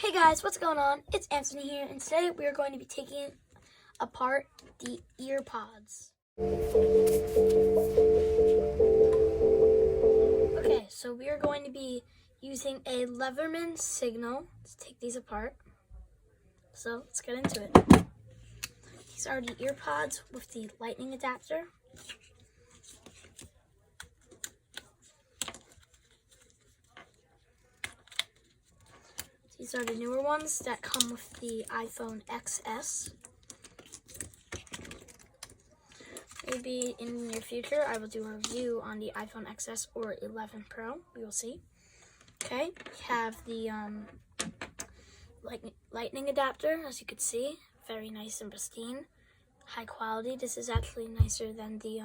Hey guys, what's going on? It's Anthony here, and today we are going to be taking apart the EarPods. Okay, so we are going to be using a Leatherman signal to take these apart. So let's get into it. These are the EarPods with the lightning adapter. These are the newer ones that come with the iPhone XS. Maybe in the near future, I will do a review on the iPhone XS or 11 Pro. We will see. Okay, we have the lightning adapter, as you can see. Very nice and pristine. High quality. This is actually nicer than the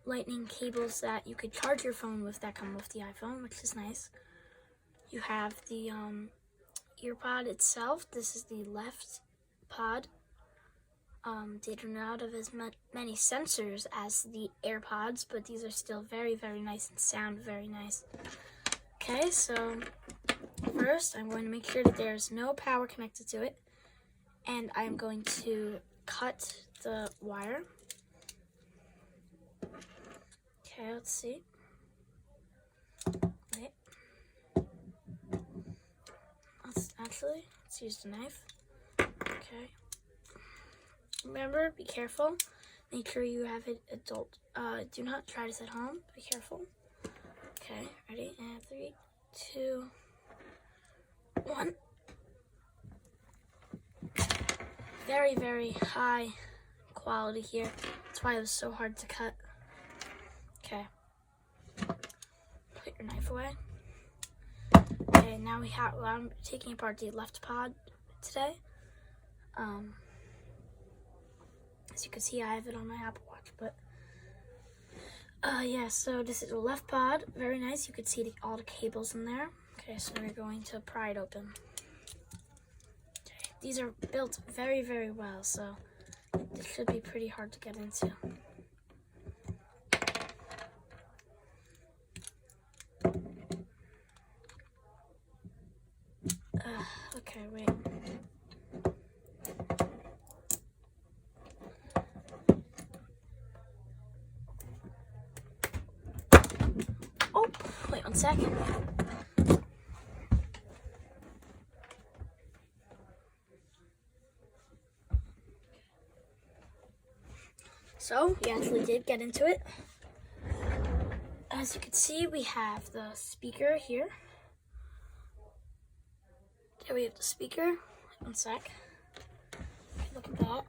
lightning cables that you could charge your phone with that come with the iPhone, which is nice. You have the EarPod itself. This is the left pod. They do not have as many sensors as the AirPods, but these are still very, very nice and sound very nice. Okay, so first I'm going to make sure that there's no power connected to it, and I'm going to cut the wire. Okay, let's see. Wait. Let's use the knife. Okay. Remember, be careful. Make sure you have it adult. Do not try this at home. Be careful. Okay, ready? And 3, 2, 1. Very, very high quality here. That's why it was so hard to cut. Okay. Put your knife away. Okay, now I'm taking apart the left pod today. As you can see, I have it on my Apple Watch, but yeah, so this is the left pod. Very nice. You can see all the cables in there. Okay, so we're going to pry it open. Okay, these are built very, very well, so it should be pretty hard to get into. Okay, wait. Oh, wait 1 second. So, we actually did get into it. As you can see, we have the speaker here. There we have the speaker. 1 sec. Look at that.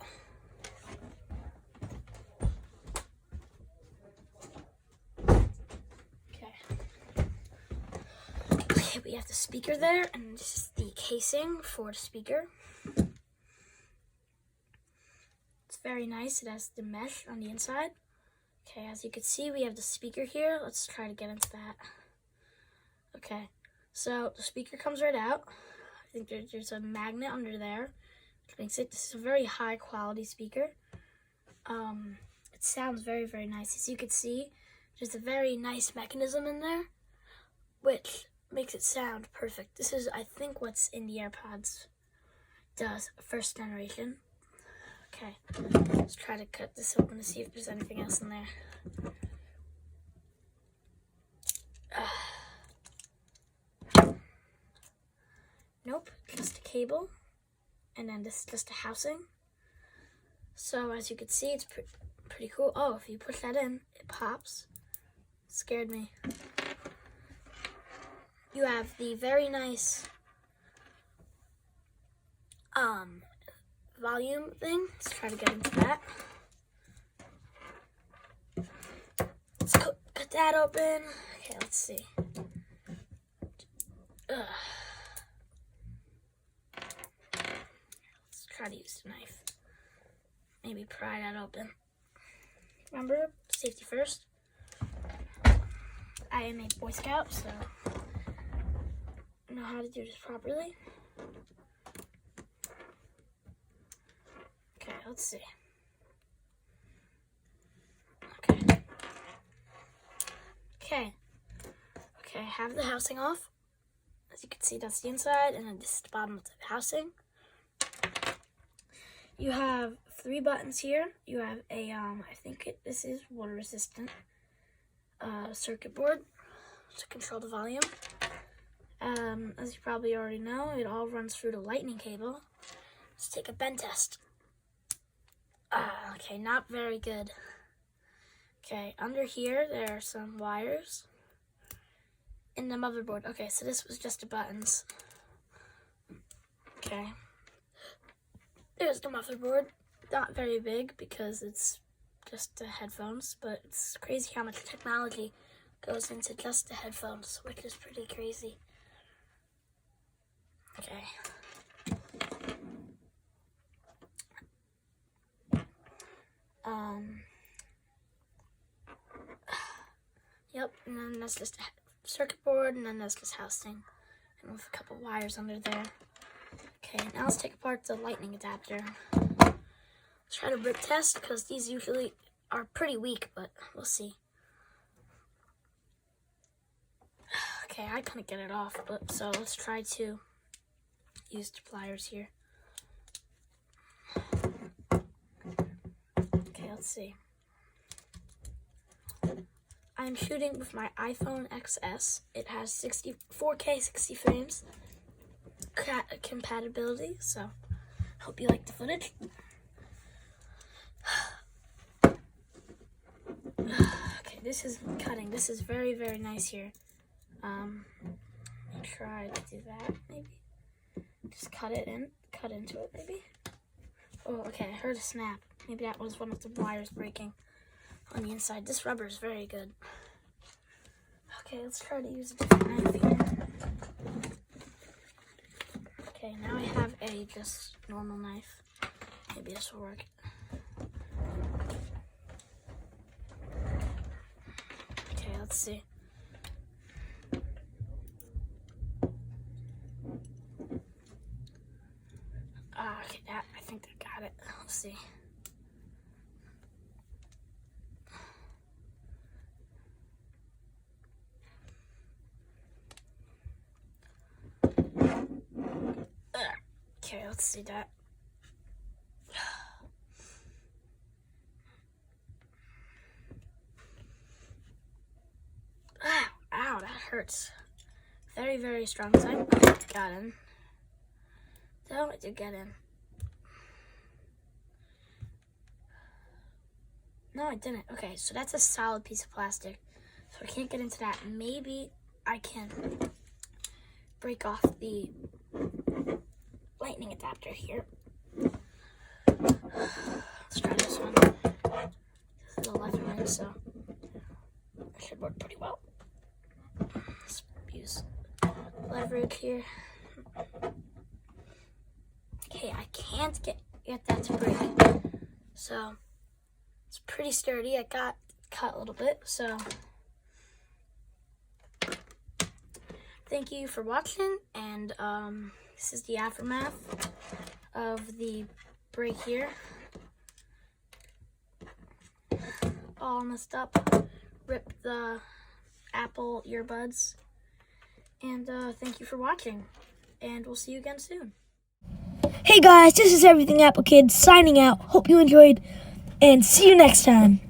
Okay, we have the speaker there, and this is the casing for the speaker. It's very nice. It has the mesh on the inside. Okay, as you can see, we have the speaker here. Let's try to get into that. Okay, so the speaker comes right out. I think there's a magnet under there, which makes it, this is a very high quality speaker. It sounds very, very nice. As you can see, there's a very nice mechanism in there, which makes it sound perfect. This is, I think, what's in the AirPods does, first generation. Okay, let's try to cut this open to see if there's anything else in there. Nope, just a cable, and then this is just a housing. So as you can see, it's pretty cool. Oh, if you push that in, it pops. It scared me. You have the very nice volume thing. Let's try to get into that. Let's cut that open. Okay, let's see. Try to use the knife. Maybe pry that open. Remember, safety first. I am a Boy Scout, so I know how to do this properly. Okay, let's see. Okay, I have the housing off. As you can see, that's the inside, and then this is the bottom of the housing. You have 3 buttons here. You have a, I think this is water resistant circuit board to control the volume. As you probably already know, it all runs through the lightning cable. Let's take a bend test. Okay, not very good. Okay, under here, there are some wires in the motherboard. Okay, so this was just the buttons. Okay. There's the motherboard. Not very big because it's just the headphones, but it's crazy how much technology goes into just the headphones, which is pretty crazy. Okay. Yep, and then that's just a circuit board, and then that's just housing, and with a couple wires under there. Okay, now let's take apart the lightning adapter. Let's try to brick test, because these usually are pretty weak, but we'll see. Okay, I couldn't get it off, but so let's try to use the pliers here. Okay, let's see. I'm shooting with my iPhone XS. It has 4K 60 frames compatibility, so hope you like the footage. Okay, this is cutting. This is very, very nice here. Try to do that, maybe. Just cut into it, maybe. Oh, okay, I heard a snap. Maybe that was one of the wires breaking on the inside. This rubber is very good. Okay, let's try to use a different knife here. Okay, now I have a just normal knife. Maybe this will work. Okay, let's see. Okay, I think I got it. Let's see. Okay, let's see that. Ow, that hurts. Very, very strong. So I got in. No, I did get in. No, I didn't. Okay, so that's a solid piece of plastic. So I can't get into that. Maybe I can break off the lightning adapter here. Let's try this one. This is a leather one, so it should work pretty well. Let's use leverage here. Okay, I can't get that to break. So it's pretty sturdy. I got cut a little bit, so thank you for watching, and this is the aftermath of the break here. All messed up. Ripped the Apple earbuds. And thank you for watching, and we'll see you again soon. Hey guys, this is Everything Apple Kids signing out. Hope you enjoyed, and see you next time.